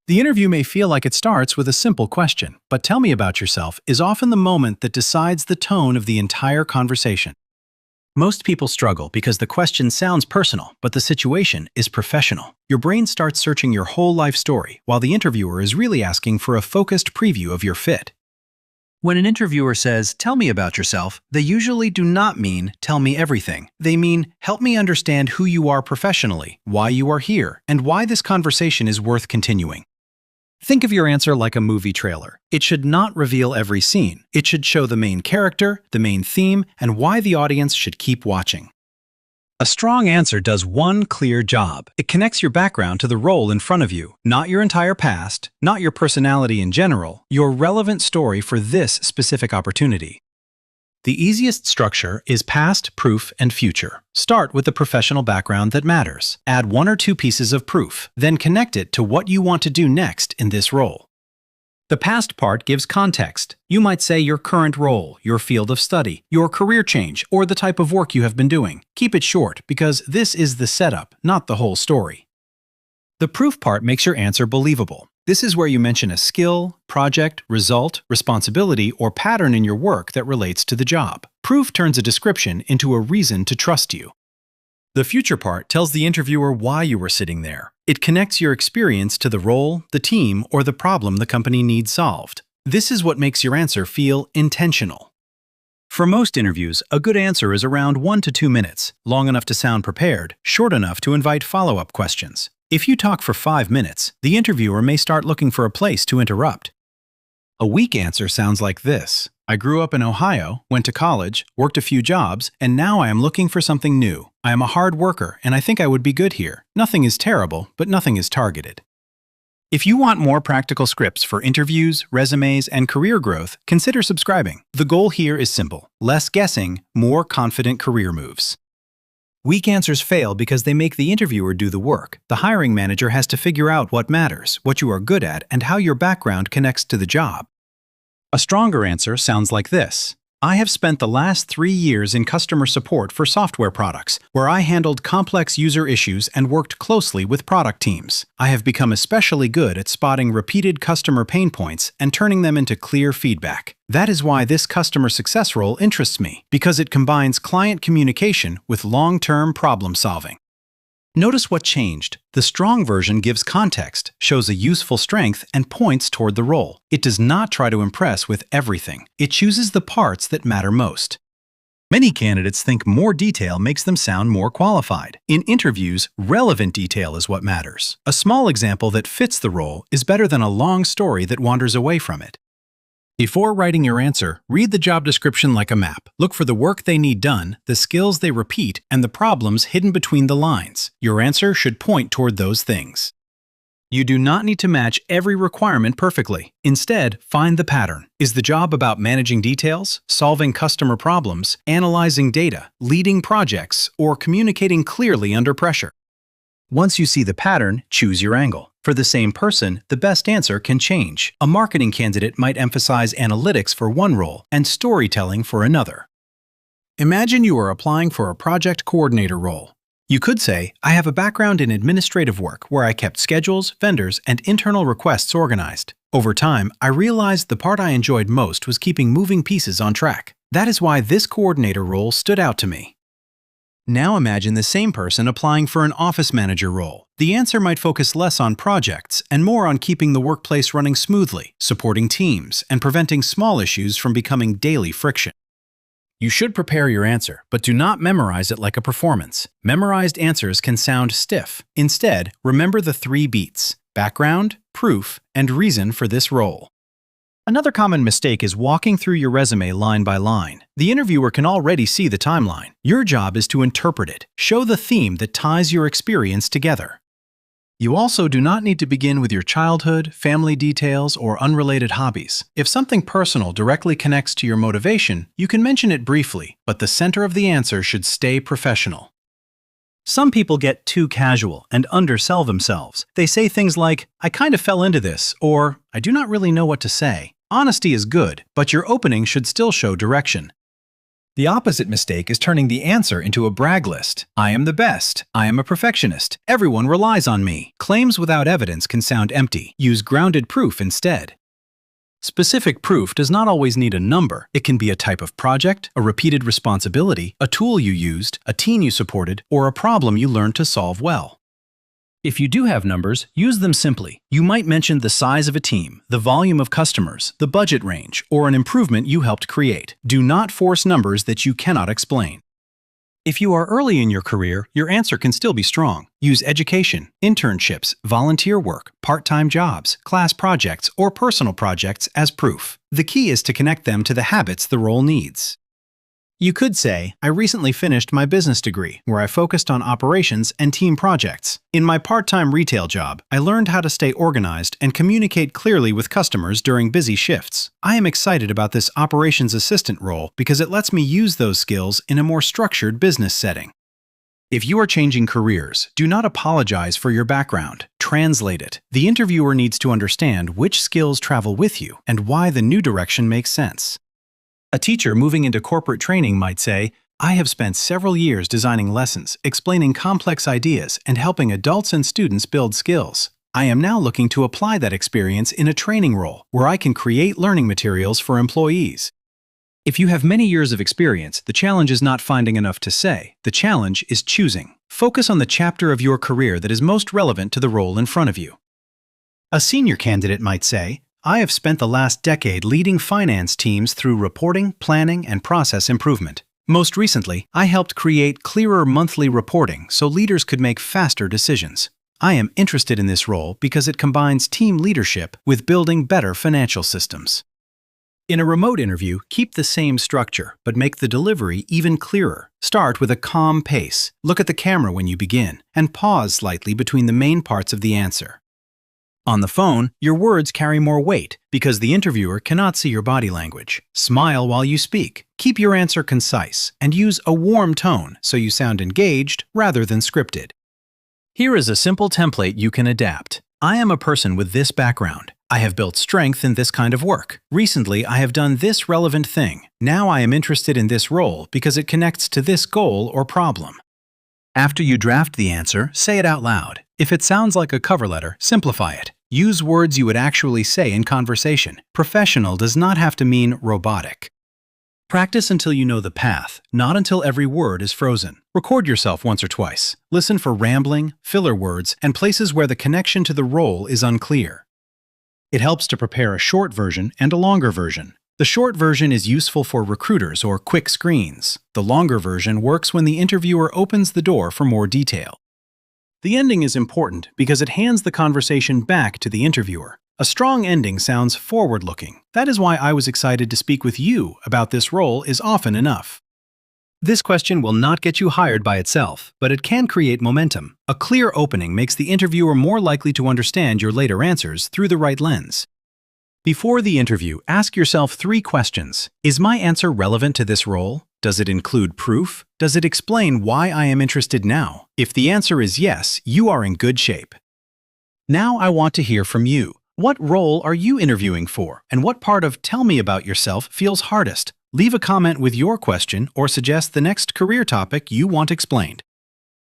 The interview may feel like it starts with a simple question, but tell me about yourself is often the moment that decides the tone of the entire conversation. Most people struggle because the question sounds personal, but the situation is professional. Your brain starts searching your whole life story, while the interviewer is really asking for a focused preview of your fit. When an interviewer says, "Tell me about yourself," they usually do not mean, "Tell me everything." They mean, "Help me understand who you are professionally, why you are here, and why this conversation is worth continuing." Think of your answer like a movie trailer. It should not reveal every scene. It should show the main character, the main theme, and why the audience should keep watching. A strong answer does one clear job. It connects your background to the role in front of you, not your entire past, not your personality in general, your relevant story for this specific opportunity. The easiest structure is past, proof, and future. Start with the professional background that matters. Add one or two pieces of proof, then connect it to what you want to do next in this role. The past part gives context. You might say your current role, your field of study, your career change, or the type of work you have been doing. Keep it short, because this is the setup, not the whole story. The proof part makes your answer believable. This is where you mention a skill, project, result, responsibility, or pattern in your work that relates to the job. Proof turns a description into a reason to trust you. The future part tells the interviewer why you were sitting there. It connects your experience to the role, the team, or the problem the company needs solved. This is what makes your answer feel intentional. For most interviews, a good answer is around 1 to 2 minutes, long enough to sound prepared, short enough to invite follow-up questions. If you talk for 5 minutes, the interviewer may start looking for a place to interrupt. A weak answer sounds like this: "I grew up in Ohio, went to college, worked a few jobs, and now I am looking for something new. I am a hard worker, and I think I would be good here. Nothing is terrible, but nothing is targeted." If you want more practical scripts for interviews, resumes, and career growth, consider subscribing. The goal here is simple: less guessing, more confident career moves. Weak answers fail because they make the interviewer do the work. The hiring manager has to figure out what matters, what you are good at, and how your background connects to the job. A stronger answer sounds like this: "I have spent the last 3 years in customer support for software products, where I handled complex user issues and worked closely with product teams. I have become especially good at spotting repeated customer pain points and turning them into clear feedback. That is why this customer success role interests me, because it combines client communication with long-term problem solving." Notice what changed. The strong version gives context, shows a useful strength, and points toward the role. It does not try to impress with everything. It chooses the parts that matter most. Many candidates think more detail makes them sound more qualified. In interviews, relevant detail is what matters. A small example that fits the role is better than a long story that wanders away from it. Before writing your answer, read the job description like a map. Look for the work they need done, the skills they repeat, and the problems hidden between the lines. Your answer should point toward those things. You do not need to match every requirement perfectly. Instead, find the pattern. Is the job about managing details, solving customer problems, analyzing data, leading projects, or communicating clearly under pressure? Once you see the pattern, choose your angle. For the same person, the best answer can change. A marketing candidate might emphasize analytics for one role and storytelling for another. Imagine you are applying for a project coordinator role. You could say, "I have a background in administrative work where I kept schedules, vendors, and internal requests organized. Over time, I realized the part I enjoyed most was keeping moving pieces on track. That is why this coordinator role stood out to me." Now imagine the same person applying for an office manager role. The answer might focus less on projects and more on keeping the workplace running smoothly, supporting teams, and preventing small issues from becoming daily friction. You should prepare your answer, but do not memorize it like a performance. Memorized answers can sound stiff. Instead, remember the 3 beats: background, proof, and reason for this role. Another common mistake is walking through your resume line by line. The interviewer can already see the timeline. Your job is to interpret it, show the theme that ties your experience together. You also do not need to begin with your childhood, family details, or unrelated hobbies. If something personal directly connects to your motivation, you can mention it briefly, but the center of the answer should stay professional. Some people get too casual and undersell themselves. They say things like, "I kind of fell into this," or "I do not really know what to say." Honesty is good, but your opening should still show direction. The opposite mistake is turning the answer into a brag list. I am the best. I am a perfectionist. Everyone relies on me. Claims without evidence can sound empty. Use grounded proof instead. Specific proof does not always need a number. It can be a type of project, a repeated responsibility, a tool you used, a team you supported, or a problem you learned to solve well. If you do have numbers, use them simply. You might mention the size of a team, the volume of customers, the budget range, or an improvement you helped create. Do not force numbers that you cannot explain. If you are early in your career, your answer can still be strong. Use education, internships, volunteer work, part-time jobs, class projects, or personal projects as proof. The key is to connect them to the habits the role needs. You could say, I recently finished my business degree, where I focused on operations and team projects. In my part-time retail job, I learned how to stay organized and communicate clearly with customers during busy shifts. I am excited about this operations assistant role because it lets me use those skills in a more structured business setting. If you are changing careers, do not apologize for your background. Translate it. The interviewer needs to understand which skills travel with you and why the new direction makes sense. A teacher moving into corporate training might say, I have spent several years designing lessons, explaining complex ideas, and helping adults and students build skills. I am now looking to apply that experience in a training role where I can create learning materials for employees. If you have many years of experience, the challenge is not finding enough to say. The challenge is choosing. Focus on the chapter of your career that is most relevant to the role in front of you. A senior candidate might say, I have spent the last decade leading finance teams through reporting, planning, and process improvement. Most recently, I helped create clearer monthly reporting so leaders could make faster decisions. I am interested in this role because it combines team leadership with building better financial systems. In a remote interview, keep the same structure, but make the delivery even clearer. Start with a calm pace, look at the camera when you begin, and pause slightly between the main parts of the answer. On the phone, your words carry more weight because the interviewer cannot see your body language. Smile while you speak. Keep your answer concise and use a warm tone so you sound engaged rather than scripted. Here is a simple template you can adapt. I am a person with this background. I have built strength in this kind of work. Recently, I have done this relevant thing. Now I am interested in this role because it connects to this goal or problem. After you draft the answer, say it out loud. If it sounds like a cover letter, simplify it. Use words you would actually say in conversation. Professional does not have to mean robotic. Practice until you know the path, not until every word is frozen. Record yourself once or twice. Listen for rambling, filler words, and places where the connection to the role is unclear. It helps to prepare a short version and a longer version. The short version is useful for recruiters or quick screens. The longer version works when the interviewer opens the door for more detail. The ending is important because it hands the conversation back to the interviewer. A strong ending sounds forward-looking. That is why I was excited to speak with you about this role is often enough. This question will not get you hired by itself, but it can create momentum. A clear opening makes the interviewer more likely to understand your later answers through the right lens. Before the interview, ask yourself 3 questions. Is my answer relevant to this role? Does it include proof? Does it explain why I am interested now? If the answer is yes, you are in good shape. Now I want to hear from you. What role are you interviewing for? And what part of Tell Me About Yourself feels hardest? Leave a comment with your question or suggest the next career topic you want explained.